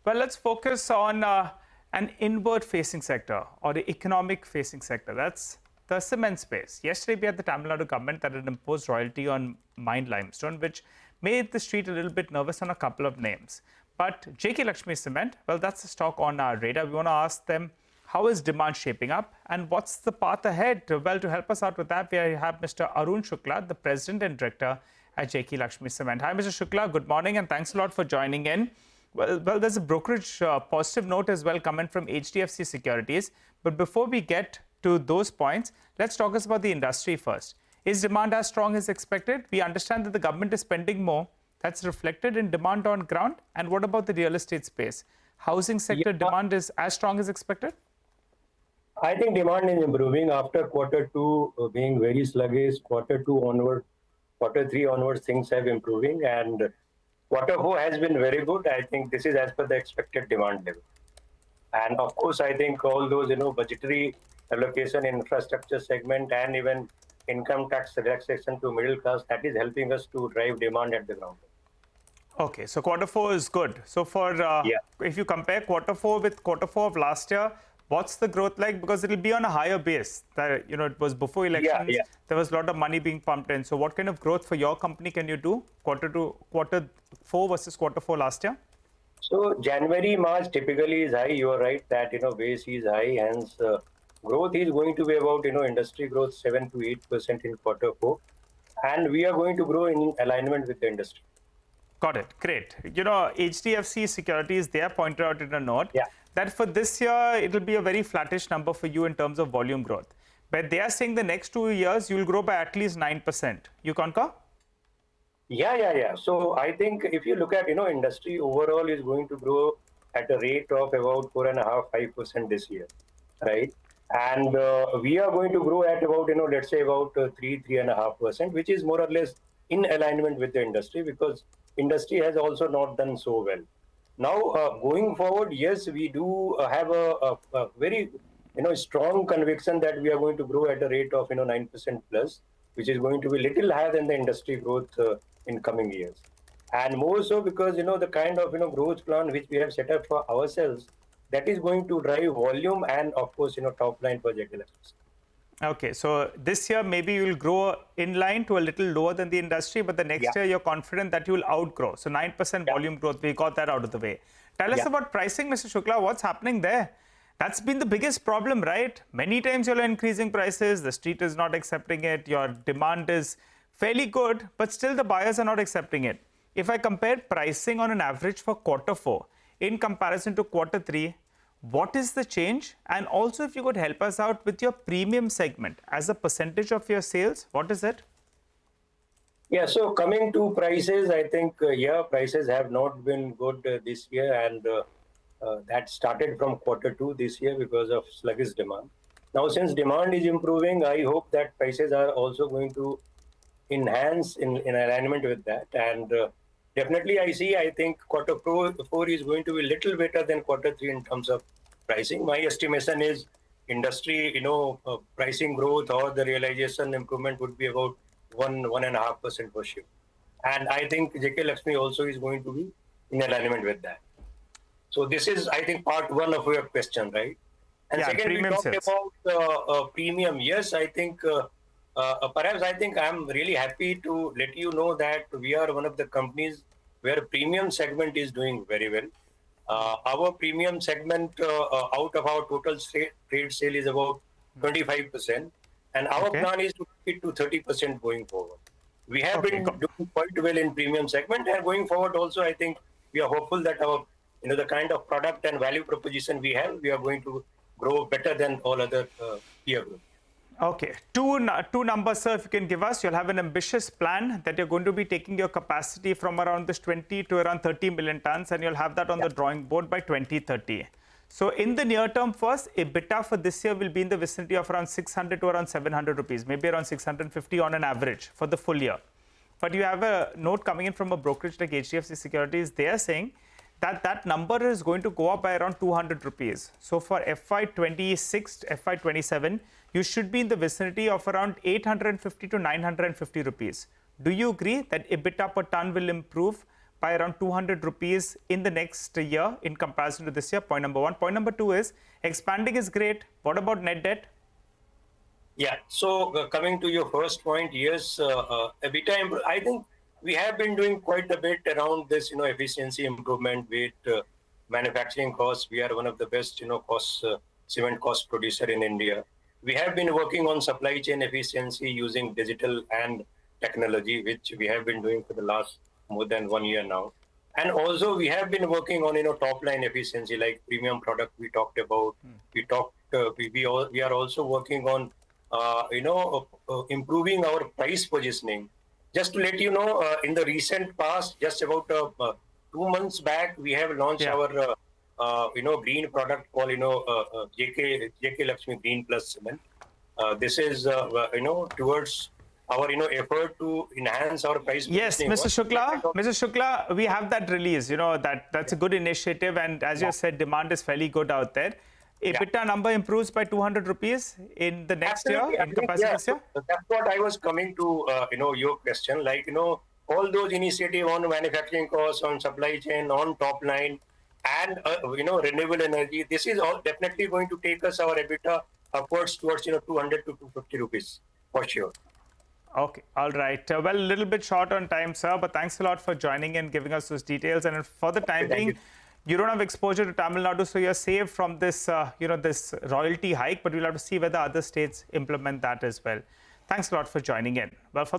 Well, let's focus on an inward-facing sector or the economic-facing sector. That's the cement space. Yesterday, we had the Tamil Nadu government that had imposed royalty on mined limestone, which made the street a little bit nervous on a couple of names. But JK Lakshmi Cement, well, that's the stock on our radar. We want to ask them, how is demand shaping up and what's the path ahead? Well, to help us out with that, we have Mr. Arun Shukla, the President and Director at JK Lakshmi Cement. Hi, Mr. Shukla. Good morning and thanks a lot for joining in. Well, there's a brokerage positive note as well coming from HDFC Securities. But before we get to those points, let's talk about the industry first. Is demand as strong as expected? We understand that the government is spending more. That's reflected in demand on ground. And what about the real estate space? Housing sector demand is as strong as expected? I think demand is improving after quarter two being very sluggish. Quarter two onward, quarter three onwards, things have improving, and quarter four has been very good. I think this is as per the expected demand level. And of course, I think all those budgetary allocation in infrastructure segment and even income tax relaxation to middle class, that is helping us to drive demand at the ground. Okay, so quarter four is good. So for if you compare quarter four with quarter four of last year, what's the growth like? Because it will be on a higher base. That it was before elections. There was a lot of money being pumped in. So what kind of growth for your company can you do quarter four versus quarter four last year? So January, March typically is high. You are right that base is high, hence growth is going to be about industry growth 7 to 8% in quarter four, and we are going to grow in alignment with the industry. Got it. Great. HDFC Securities, they have pointed out in a note that for this year, it will be a very flattish number for you in terms of volume growth. But they are saying the next 2 years, you will grow by at least 9%. You concur? Yeah. So I think if you look at, industry overall is going to grow at a rate of about 4.5–5% this year, right? And we are going to grow at about, let's say about 3–3.5%, which is more or less in alignment with the industry, because industry has also not done so well. Now, going forward, yes, we do have a very, strong conviction that we are going to grow at a rate of, 9% plus, which is going to be little higher than the industry growth in coming years. And more so because, the kind of, growth plan which we have set up for ourselves, that is going to drive volume and, of course, top line for JK Lakshmi. Okay, so this year maybe you will grow in line to a little lower than the industry, but the next year you're confident that you will outgrow. So 9% volume growth, we got that out of the way. Tell us about pricing, Mr. Shukla. What's happening there? That's been the biggest problem, right? Many times you're increasing prices, the street is not accepting it, your demand is fairly good, but still the buyers are not accepting it. If I compare pricing on an average for quarter four in comparison to quarter three, what is the change? And also, if you could help us out with your premium segment as a percentage of your sales, what is it? Yeah, so coming to prices, I think, prices have not been good this year, and that started from quarter two this year because of sluggish demand. Now, since demand is improving, I hope that prices are also going to enhance in alignment with that. And definitely, I think quarter four is going to be a little better than quarter three in terms of pricing. My estimation is industry, pricing growth or the realization improvement would be about 1–1.5% for sure. And I think JK Lakshmi also is going to be in alignment with that. So this is, I think, part one of your question, right? And second, we talked about premium. Yes, I think perhaps I'm really happy to let you know that we are one of the companies where premium segment is doing very well. Our premium segment out of our total trade sale is about 25%. And our plan is to take it to 30% going forward. We have been doing quite well in premium segment, and going forward also, I think we are hopeful that our, the kind of product and value proposition we have, we are going to grow better than all other peer groups. Okay, two numbers, sir, if you can give us. You'll have an ambitious plan that you're going to be taking your capacity from around this 20 to around 30 million tons, and you'll have that on the drawing board by 2030. So in the near term first, EBITDA for this year will be in the vicinity of around 600 to around 700 rupees, maybe around 650 on an average for the full year. But you have a note coming in from a brokerage like HDFC Securities. They are saying that that number is going to go up by around 200 rupees. So for FY26, FY27, you should be in the vicinity of around 850 to 950 rupees. Do you agree that EBITDA per ton will improve by around 200 rupees in the next year in comparison to this year. Point number one. Point number two is expanding is great. What about net debt? Yeah. So coming to your first point, yes, EBITDA. I think we have been doing quite a bit around this, efficiency improvement with manufacturing costs. We are one of the best, cement cost producer in India. We have been working on supply chain efficiency using digital and technology, which we have been doing for the last more than 1 year now. And also we have been working on, top line efficiency, like premium product we talked about. We are also working on, improving our price positioning. Just to let you know, in the recent past, just about 2 months back, we have launched our, green product called, JK Lakshmi Green Plus Cement. This is, towards our, effort to enhance our price. Yes, Mr. Shukla, we have that release. That's a good initiative, and as you said, demand is fairly good out there. EBITDA number improves by 200 rupees in the next year in comparison to this year? That's what I was coming to, your question. Like, all those initiatives on manufacturing costs, on supply chain, on top line, and, renewable energy, this is all definitely going to take us our EBITDA upwards towards, 200 to 250 rupees for sure. Okay, all right. Well, a little bit short on time, sir, but thanks a lot for joining and giving us those details. And for the time being, you don't have exposure to Tamil Nadu, so you're saved from this, this royalty hike, but we'll have to see whether other states implement that as well. Thanks a lot for joining in. Well, for